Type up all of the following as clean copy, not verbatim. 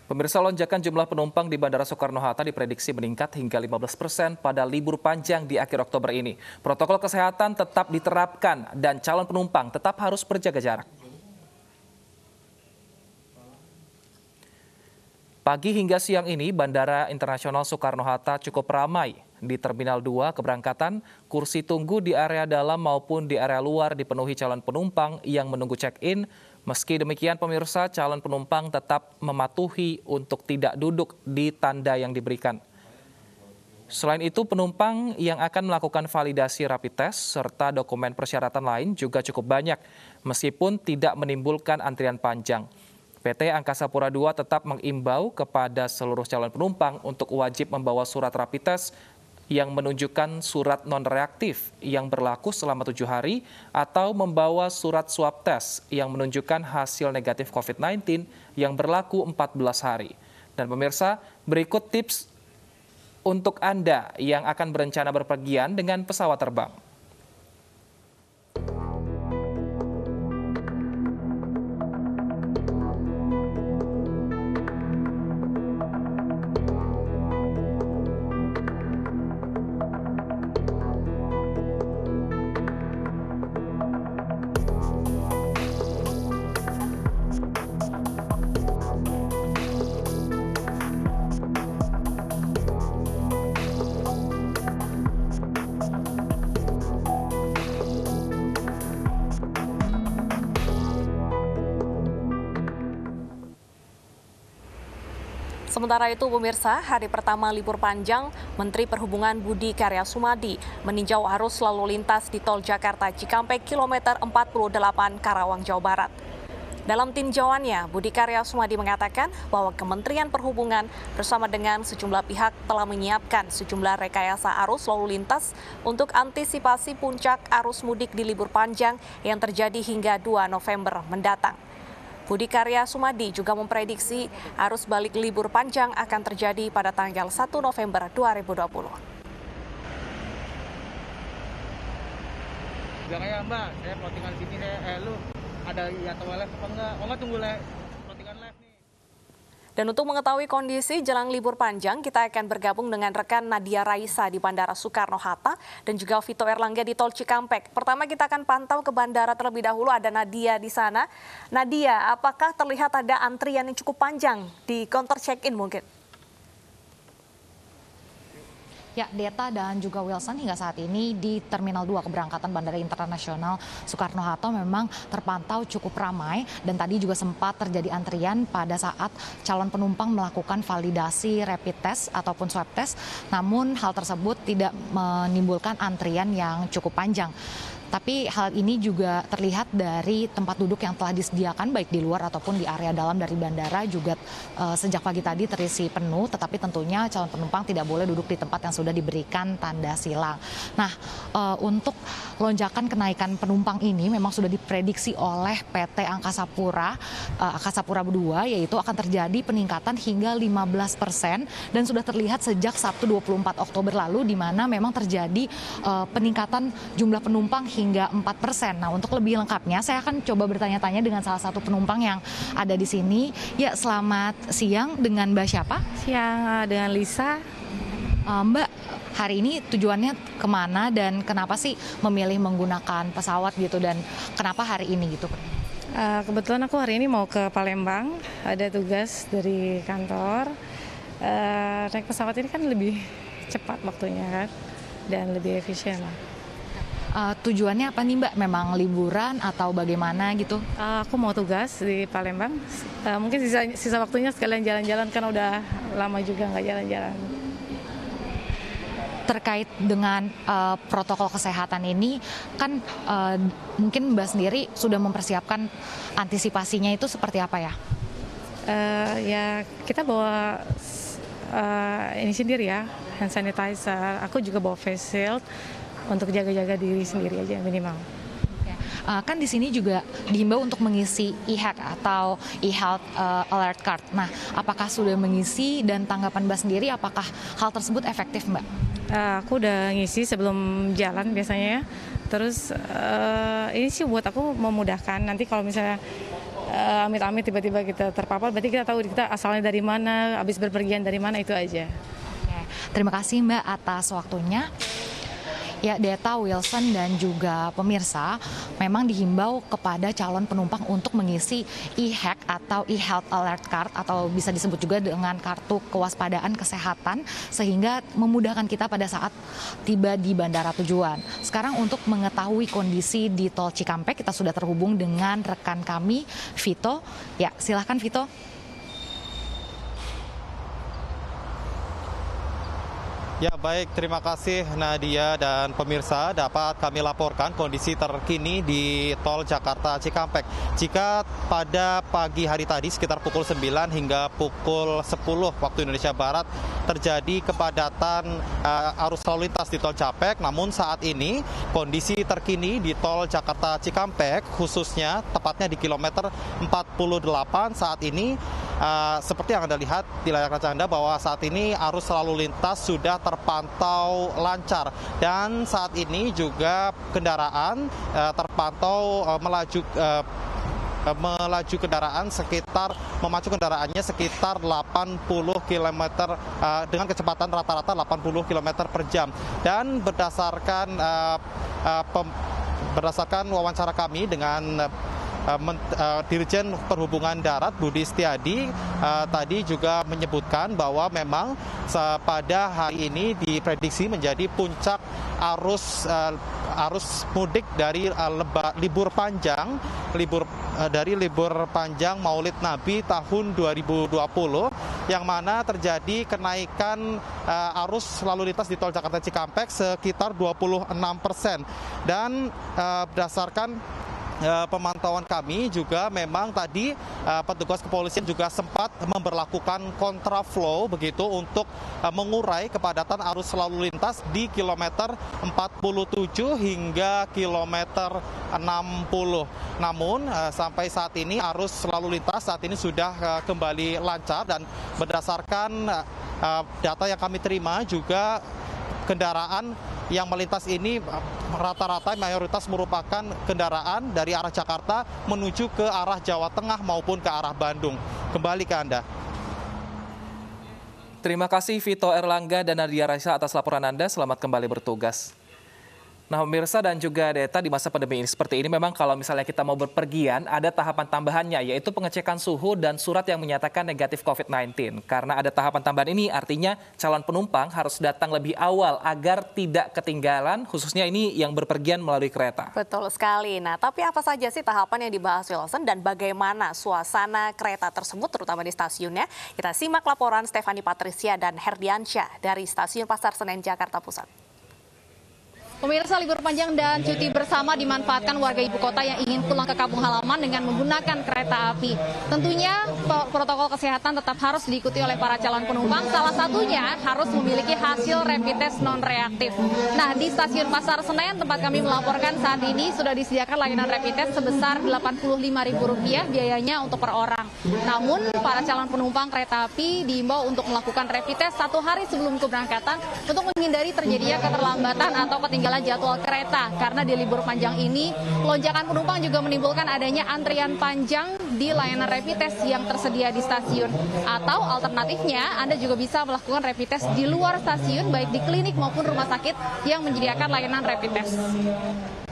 Pemirsa, lonjakan jumlah penumpang di Bandara Soekarno-Hatta diprediksi meningkat hingga 15% pada libur panjang di akhir Oktober ini. Protokol kesehatan tetap diterapkan dan calon penumpang tetap harus berjaga jarak. Pagi hingga siang ini, Bandara Internasional Soekarno-Hatta cukup ramai. Di Terminal 2 keberangkatan, kursi tunggu di area dalam maupun di area luar dipenuhi calon penumpang yang menunggu check-in. Meski demikian, pemirsa, calon penumpang tetap mematuhi untuk tidak duduk di tanda yang diberikan. Selain itu, penumpang yang akan melakukan validasi rapid test serta dokumen persyaratan lain juga cukup banyak, meskipun tidak menimbulkan antrian panjang. PT Angkasa Pura II tetap mengimbau kepada seluruh calon penumpang untuk wajib membawa surat rapid test yang menunjukkan surat non-reaktif yang berlaku selama 7 hari atau membawa surat swab test yang menunjukkan hasil negatif COVID-19 yang berlaku 14 hari. Dan pemirsa, berikut tips untuk Anda yang akan berencana berpergian dengan pesawat terbang. Sementara itu, pemirsa, hari pertama libur panjang, Menteri Perhubungan Budi Karya Sumadi meninjau arus lalu lintas di Tol Jakarta Cikampek kilometer 48 Karawang, Jawa Barat. Dalam tinjauannya, Budi Karya Sumadi mengatakan bahwa Kementerian Perhubungan bersama dengan sejumlah pihak telah menyiapkan sejumlah rekayasa arus lalu lintas untuk antisipasi puncak arus mudik di libur panjang yang terjadi hingga 2 November mendatang. Budi Karya Sumadi juga memprediksi arus balik libur panjang akan terjadi pada tanggal 1 November 2020. Bilang ya Mbak, saya plottingan sini, lu ada atau live apa enggak? Oh enggak, tunggu plottingan live nih. Dan untuk mengetahui kondisi jelang libur panjang, kita akan bergabung dengan rekan Nadia Raisa di Bandara Soekarno-Hatta dan juga Vito Erlangga di Tol Cikampek. Pertama kita akan pantau ke bandara terlebih dahulu, ada Nadia di sana. Nadia, apakah terlihat ada antrian yang cukup panjang di counter check-in mungkin? Ya, Deta dan juga Wilson, hingga saat ini di Terminal 2 keberangkatan Bandara Internasional Soekarno-Hatta memang terpantau cukup ramai dan tadi juga sempat terjadi antrian pada saat calon penumpang melakukan validasi rapid test ataupun swab test, namun hal tersebut tidak menimbulkan antrian yang cukup panjang. Tapi hal ini juga terlihat dari tempat duduk yang telah disediakan baik di luar ataupun di area dalam dari bandara juga sejak pagi tadi terisi penuh, tetapi tentunya calon penumpang tidak boleh duduk di tempat yang sudah diberikan tanda silang. Nah, untuk lonjakan kenaikan penumpang ini memang sudah diprediksi oleh PT Angkasa Pura II, yaitu akan terjadi peningkatan hingga 15% dan sudah terlihat sejak Sabtu 24 Oktober lalu di mana memang terjadi peningkatan jumlah penumpang hingga 4%. Nah, untuk lebih lengkapnya saya akan coba bertanya-tanya dengan salah satu penumpang yang ada di sini. Ya, selamat siang, dengan Mbak siapa? Siang, dengan Lisa. Mbak, hari ini tujuannya kemana dan kenapa sih memilih menggunakan pesawat gitu dan kenapa hari ini gitu? Kebetulan aku hari ini mau ke Palembang, ada tugas dari kantor. Naik pesawat ini kan lebih cepat waktunya kan dan lebih efisien lah. Tujuannya apa nih Mbak? Memang liburan atau bagaimana gitu? Aku mau tugas di Palembang, mungkin sisa waktunya sekalian jalan-jalan kan udah lama juga nggak jalan-jalan. Terkait dengan protokol kesehatan ini kan mungkin Mbak sendiri sudah mempersiapkan antisipasinya itu seperti apa ya? Ya kita bawa ini sendiri ya, hand sanitizer, aku juga bawa face shield untuk jaga-jaga diri sendiri aja minimal. Kan di sini juga dihimbau untuk mengisi e-hack atau e-health alert card. Nah, apakah sudah mengisi dan tanggapan Mbak sendiri apakah hal tersebut efektif Mbak? Aku udah ngisi sebelum jalan biasanya ya. Terus ini sih buat aku memudahkan nanti kalau misalnya amit-amit tiba-tiba kita terpapar, berarti kita tahu kita asalnya dari mana, habis berpergian dari mana, itu aja. Oke, terima kasih Mbak atas waktunya. Ya, Deta, Wilson, dan juga pemirsa, memang dihimbau kepada calon penumpang untuk mengisi e-hack atau e-health alert card atau bisa disebut juga dengan kartu kewaspadaan kesehatan sehingga memudahkan kita pada saat tiba di bandara tujuan. Sekarang untuk mengetahui kondisi di Tol Cikampek, kita sudah terhubung dengan rekan kami, Vito. Ya, silahkan Vito. Ya baik, terima kasih Nadia dan pemirsa. Dapat kami laporkan kondisi terkini di Tol Jakarta Cikampek. Jika pada pagi hari tadi sekitar pukul 9 hingga pukul 10 waktu Indonesia Barat terjadi kepadatan arus lalu lintas di Tol Japek, namun saat ini kondisi terkini di Tol Jakarta Cikampek khususnya tepatnya di kilometer 48 saat ini seperti yang Anda lihat di layar kaca Anda bahwa saat ini arus lalu lintas sudah terpantau lancar dan saat ini juga kendaraan terpantau memacu kendaraannya sekitar 80 km dengan kecepatan rata-rata 80 km per jam. Dan berdasarkan wawancara kami dengan Dirjen Perhubungan Darat Budi Setiadi tadi juga menyebutkan bahwa memang pada hari ini diprediksi menjadi puncak arus mudik dari libur panjang Maulid Nabi tahun 2020 yang mana terjadi kenaikan arus lalu lintas di Tol Jakarta Cikampek sekitar 26%. Dan berdasarkan pemantauan kami juga memang tadi petugas kepolisian juga sempat memberlakukan kontraflow begitu untuk mengurai kepadatan arus lalu lintas di kilometer 47 hingga kilometer 60. Namun sampai saat ini arus lalu lintas saat ini sudah kembali lancar dan berdasarkan data yang kami terima juga kendaraan yang melintas ini rata-rata mayoritas merupakan kendaraan dari arah Jakarta menuju ke arah Jawa Tengah maupun ke arah Bandung. Kembali ke Anda. Terima kasih Vito Erlangga dan Nadia Raisa atas laporan Anda. Selamat kembali bertugas. Nah, pemirsa dan juga Deta, di masa pandemi ini seperti ini memang kalau misalnya kita mau berpergian ada tahapan tambahannya yaitu pengecekan suhu dan surat yang menyatakan negatif COVID-19. Karena ada tahapan tambahan ini artinya calon penumpang harus datang lebih awal agar tidak ketinggalan, khususnya ini yang berpergian melalui kereta. Betul sekali. Nah, tapi apa saja sih tahapan yang dibahas Wilson dan bagaimana suasana kereta tersebut terutama di stasiunnya? Kita simak laporan Stefani Patricia dan Herdiansyah dari Stasiun Pasar Senen, Jakarta Pusat. Pemirsa, libur panjang dan cuti bersama dimanfaatkan warga ibu kota yang ingin pulang ke kampung halaman dengan menggunakan kereta api. Tentunya protokol kesehatan tetap harus diikuti oleh para calon penumpang. Salah satunya harus memiliki hasil rapid test non-reaktif. Nah, di Stasiun Pasar Senen tempat kami melaporkan saat ini sudah disediakan layanan rapid test sebesar Rp85.000 biayanya untuk per orang. Namun, para calon penumpang kereta api diimbau untuk melakukan rapid test 1 hari sebelum keberangkatan untuk menghindari terjadinya keterlambatan atau ketinggalan jadwal kereta, karena di libur panjang ini lonjakan penumpang juga menimbulkan adanya antrian panjang di layanan rapid test yang tersedia di stasiun. Atau alternatifnya Anda juga bisa melakukan rapid test di luar stasiun baik di klinik maupun rumah sakit yang menyediakan layanan rapid test.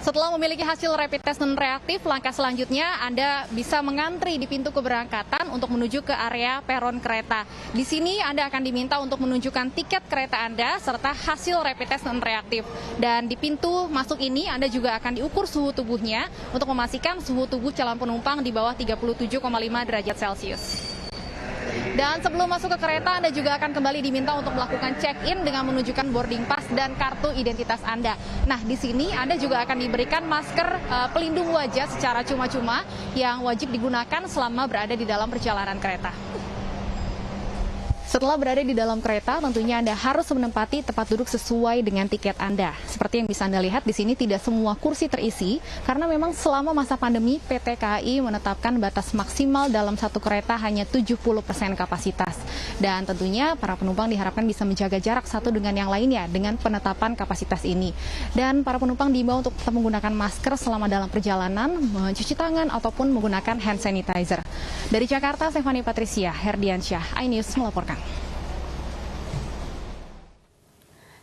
Setelah memiliki hasil rapid test non-reaktif, langkah selanjutnya Anda bisa mengantri di pintu keberangkatan untuk menuju ke area peron kereta. Di sini Anda akan diminta untuk menunjukkan tiket kereta Anda serta hasil rapid test non-reaktif. Dan di pintu masuk ini Anda juga akan diukur suhu tubuhnya untuk memastikan suhu tubuh calon penumpang di bawah 37,5 derajat Celcius. Dan sebelum masuk ke kereta, Anda juga akan kembali diminta untuk melakukan check-in dengan menunjukkan boarding pass dan kartu identitas Anda. Nah, di sini Anda juga akan diberikan masker pelindung wajah secara cuma-cuma yang wajib digunakan selama berada di dalam perjalanan kereta. Setelah berada di dalam kereta, tentunya Anda harus menempati tempat duduk sesuai dengan tiket Anda. Seperti yang bisa Anda lihat di sini tidak semua kursi terisi karena memang selama masa pandemi PT KAI menetapkan batas maksimal dalam satu kereta hanya 70% kapasitas. Dan tentunya para penumpang diharapkan bisa menjaga jarak satu dengan yang lainnya dengan penetapan kapasitas ini. Dan para penumpang diimbau untuk tetap menggunakan masker selama dalam perjalanan, mencuci tangan ataupun menggunakan hand sanitizer. Dari Jakarta, Stefani Patricia Herdiansyah, iNews melaporkan.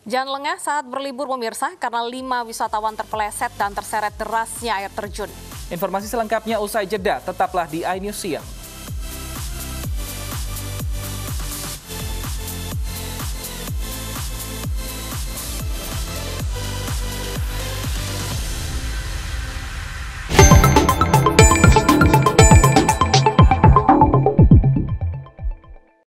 Jangan lengah saat berlibur pemirsa karena 5 wisatawan terpeleset dan terseret derasnya air terjun. Informasi selengkapnya usai jeda, tetaplah di iNews Siang.